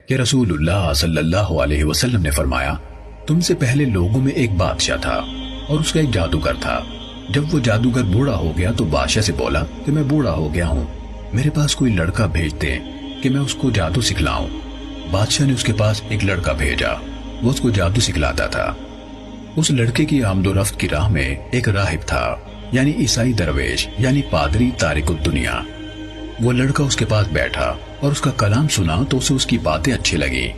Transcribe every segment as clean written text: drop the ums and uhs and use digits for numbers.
کہ رسول اللہ صلی اللہ علیہ وسلم نے فرمایا، تم سے پہلے لوگوں میں ایک بادشاہ تھا اور اس کا ایک جادوگر تھا۔ جب وہ جادوگر بوڑھا ہو گیا تو بادشاہ سے بولا کہ میں بوڑھا ہو گیا ہوں، میرے پاس کوئی لڑکا بھیج دیں کہ میں اس کو جادو سکھلاؤں۔ بادشاہ نے اس کے پاس ایک لڑکا بھیجا، وہ اس کو جادو سکھلاتا تھا۔ اس لڑکے کی آمد و رفت کی راہ میں ایک راہب تھا، یعنی عیسائی درویش، یعنی پادری تارک الدنیا۔ وہ لڑکا اس کے پاس بیٹھا اور اس کا کلام سنا تو اسے اس کی باتیں اچھی لگی۔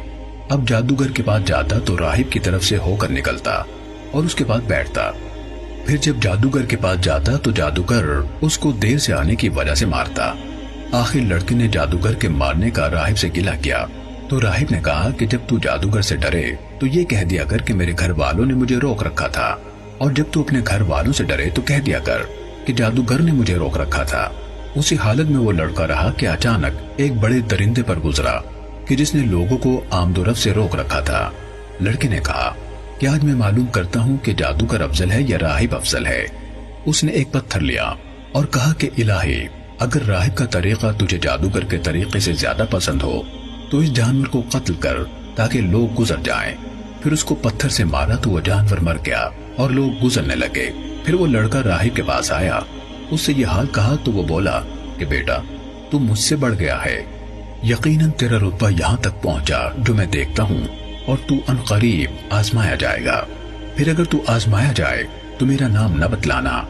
اب جادوگر کے پاس جاتا تو راہب کی طرف سے ہو کر نکلتا اور اس کے پاس بیٹھتا۔ پھر جب جادوگر کے پاس جاتا تو جادوگر اس کو دیر سے آنے کی وجہ سے مارتا۔ آخر لڑکے نے جادوگر کے مارنے کا راہب سے گلہ کیا تو راہب نے کہا کہ جب تو جادوگر سے ڈرے تو یہ کہہ دیا کر کہ میرے گھر والوں نے مجھے روک رکھا تھا، اور جب تو اپنے گھر والوں سے ڈرے تو کہہ دیا کر کہ جادوگر نے مجھے روک رکھا تھا۔ اسی حالت میں وہ لڑکا رہا کہ اچانک ایک بڑے درندے پر گزرا کہ جس نے لوگوں کو آمد و رفت سے روک رکھا تھا۔ لڑکے نے کہا کہ آج میں معلوم کرتا ہوں کہ جادوگر افضل ہے یا راہب افضل ہے۔ اس نے ایک پتھر لیا اور کہا کہ الہی، اگر راہب کا طریقہ تجھے جادوگر کے طریقے سے زیادہ پسند ہو تو اس جانور کو قتل کر تاکہ لوگ گزر جائیں۔ پھر اس کو پتھر سے مارا تو وہ جانور مر گیا اور لوگ گزرنے لگے۔ پھر وہ لڑکا راہب کے پاس آیا، اس سے یہ حال کہا تو وہ بولا کہ بیٹا، تو مجھ سے بڑھ گیا ہے، یقیناً تیرا رتبہ یہاں تک پہنچا جو میں دیکھتا ہوں، اور تو عنقریب آزمایا جائے گا۔ پھر اگر تو آزمایا جائے تو میرا نام نہ بتلانا۔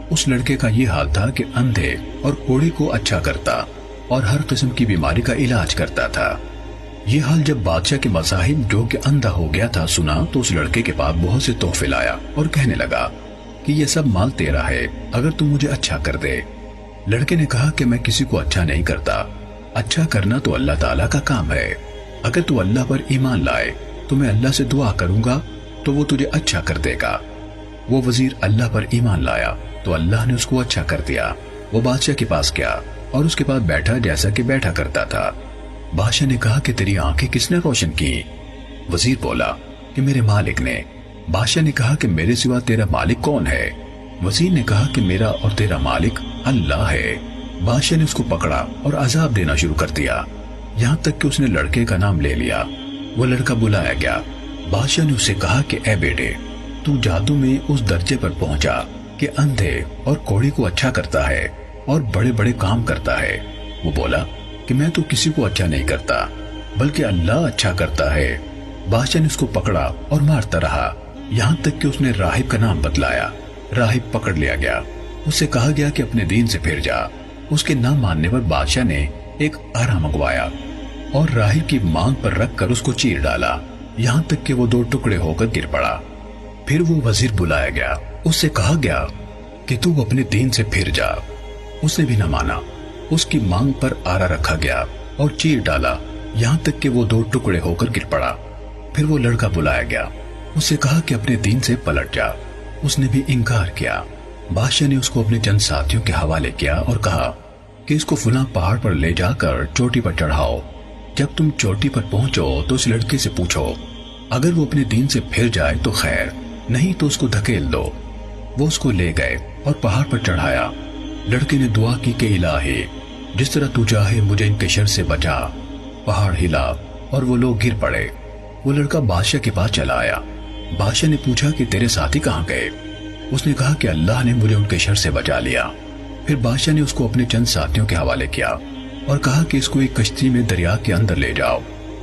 اس لڑکے کا یہ حال تھا کہ اندھے اور کوڑے کو اچھا کرتا اور ہر قسم کی بیماری کا علاج کرتا تھا۔ یہ حال جب بادشاہ کے مصاحب جو کہ اندھا ہو گیا تھا سنا تو اس لڑکے کے پاس بہت سے تحفے لایا اور کہنے لگا کہ یہ سب مال تیرا ہے اگر تو مجھے اچھا کر دے۔ لڑکے نے کہا کہ میں کسی کو اچھا نہیں کرتا، اچھا کرنا تو اللہ تعالیٰ کا کام ہے۔ اگر تو اللہ پر ایمان لائے تو میں اللہ سے دعا کروں گا تو وہ تجھے اچھا کر دے گا۔ وہ وزیر اللہ پر ایمان لایا تو اللہ نے اس کو اچھا کر دیا۔ وہ بادشاہ کے پاس گیا اور اس کے پاس بیٹھا جیسا کہ بیٹھا کرتا تھا۔ بادشاہ نے کہا کہ تیری آنکھیں کس نے روشن کی؟ وزیر بولا کہ میرے مالک نے۔ بادشاہ نے کہا کہ میرے سوا تیرا مالک کون ہے؟ وزیر نے کہا کہ میرا اور تیرا مالک اللہ ہے۔ بادشاہ نے اس کو پکڑا اور عذاب دینا شروع کر دیا، یہاں تک کہ اس نے لڑکے کا نام لے لیا۔ وہ لڑکا بلایا گیا۔ بادشاہ نے اسے کہا کہ اے بیٹے، تو جادو میں اس درجے پر پہنچا کہ اندھے اور کوڑی کو اچھا کرتا ہے اور بڑے بڑے کام کرتا ہے۔ وہ بولا کہ میں تو کسی کو اچھا نہیں کرتا بلکہ اللہ اچھا کرتا ہے۔ بادشاہ نے اس کو پکڑا اور مارتا رہا، یہاں تک کہ اس نے راہب کا نام بتلایا۔ راہب پکڑ لیا گیا، اس سے کہا گیا کہ اپنے دین سے پھر جا۔ اس کے نہ ماننے پر بادشاہ نے ایک آرا منگوایا اور راہب کی مانگ پر رکھ کر اس کو چیر ڈالا، یہاں تک کہ وہ دو ٹکڑے ہو کر گر پڑا۔ پھر وہ وزیر بلایا گیا، اس سے کہا گیا کہ تو اپنے دین سے پھر جا۔ اس نے بھی نہ مانا، اس کی مانگ پر آرا رکھا گیا اور چیر ڈالا، یہاں تک کہ وہ دو ٹکڑے ہو کر گر پڑا۔ پھر وہ لڑکا بلایا گیا، اس سے کہا کہ اپنے دین سے پلٹ جا۔ اس نے بھی انکار کیا۔ بادشاہ نے اس کو اپنے چند ساتھیوں کے حوالے کیا اور کہا کہ اس کو فلاں پہاڑ پر لے جا کر چوٹی پر چڑھاؤ۔ جب تم چوٹی پر پہنچو تو اس لڑکے سے پوچھو، اگر وہ اپنے دین سے پھر جائے تو خیر، نہیں تو اس کو دھکیل دو۔ وہ اس کو لے گئے اور پہاڑ پر چڑھایا۔ لڑکے نے دعا کی کہ الہی، جس طرح تو چاہے مجھے ان کے شر سے بچا۔ پہاڑ ہلا اور وہ لوگ گر پڑے۔ وہ لڑکا بادشاہ کے پاس چلا آیا۔ بادشاہ نے پوچھا کہ تیرے ساتھی کہاں گئے؟ اس نے کہا کہ اللہ نے مجھے ان کے شر سے بچا لیا۔ پھر بادشاہ نے اس کو اپنے چند ساتھیوں کے حوالے کیا اور کہا کہ اس کو ایک کشتی میں دریا کے اندر لے جاؤ،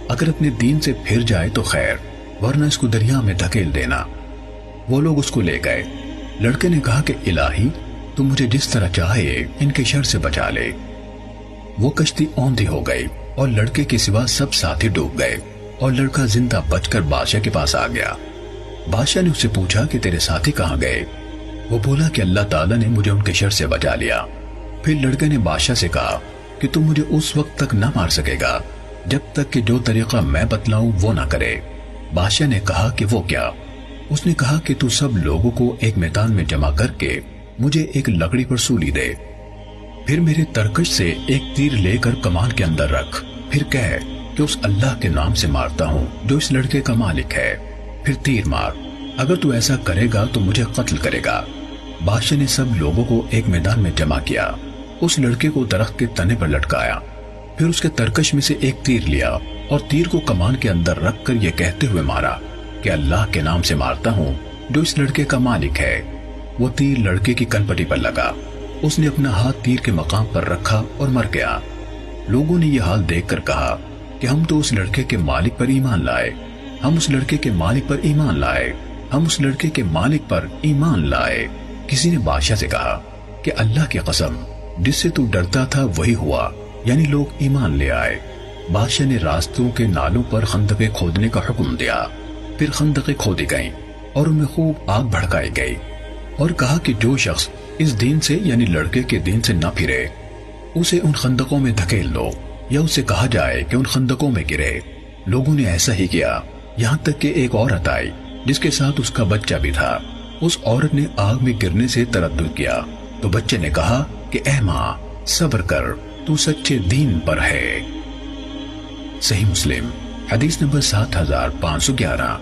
اگر اپنے دین سے پھر جائے تو خیر، ورنہ اس کو دریا میں دھکیل دینا۔ وہ لوگ اس کو لے گئے۔ لڑکے نے کہا کہ الہی، تو مجھے جس طرح چاہے ان کے شر سے بچا لے۔ وہ کشتی اوندھی ہو گئی اور لڑکے کے سوا سب ساتھی ڈوب گئے، اور لڑکا زندہ بچ کر بادشاہ کے پاس آ گیا۔ بادشاہ نے اس سے پوچھا کہ تیرے ساتھی کہاں گئے؟ وہ بولا کہ اللہ تعالیٰ نے مجھے ان کے شر سے بچا لیا۔ پھر لڑکے نے بادشاہ سے کہا کہ تم مجھے اس وقت تک نہ مار سکے گا جب تک کہ جو طریقہ میں بتلاؤں وہ نہ کرے۔ بادشاہ نے کہا کہ وہ کیا؟ اس نے کہا کہ تو سب لوگوں کو ایک میدان میں جمع کر کے مجھے ایک لکڑی پر سولی دے، پھر میرے ترکش سے ایک تیر لے کر کمان کے اندر رکھ، پھر کہے کہ اس اللہ کے نام سے مارتا ہوں جو اس لڑکے کا مالک ہے، پھر تیر مار۔ اگر تو ایسا کرے گا تو مجھے قتل کرے گا۔ بادشاہ نے سب لوگوں کو ایک میدان میں جمع کیا، اس لڑکے کو درخت کے تنے پر لٹکایا، پھر اس کے ترکش میں سے ایک تیر لیا اور تیر کو کمان کے اندر رکھ کر یہ کہتے ہوئے مارا کہ اللہ کے نام سے مارتا ہوں جو اس لڑکے کا مالک ہے۔ وہ تیر لڑکے کی کنپٹی پر لگا، اس نے اپنا ہاتھ تیر کے مقام پر رکھا اور مر گیا۔ لوگوں نے یہ حال دیکھ کر کہا کہ ہم تو اس لڑکے کے مالک پر ایمان لائے، ہم اس لڑکے کے مالک پر ایمان لائے، ہم اس لڑکے کے مالک پر ایمان لائے۔ کسی نے بادشاہ سے کہا کہ اللہ کی قسم، جس سے تو ڈرتا تھا وہی ہوا، یعنی لوگ ایمان لے آئے۔ بادشاہ نے راستوں کے نالوں پر خندقیں کھودنے کا حکم دیا، پھر خندقیں کھودی گئیں اور ان میں خوب آگ بھڑکائی گئی، اور کہا کہ جو شخص اس دین سے یعنی لڑکے کے دین سے نہ پھرے اسے ان خندقوں میں دھکیل دو، یا اسے کہا جائے کہ ان خندقوں میں گرے۔ لوگوں نے ایسا ہی کیا، یہاں تک کہ ایک عورت آئی جس کے ساتھ اس کا بچہ بھی تھا۔ اس عورت نے آگ میں گرنے سے تردد کیا تو بچے نے کہا کہ اے ماں صبر کر، تو سچے دین پر ہے۔ صحیح مسلم حدیث نمبر 7511۔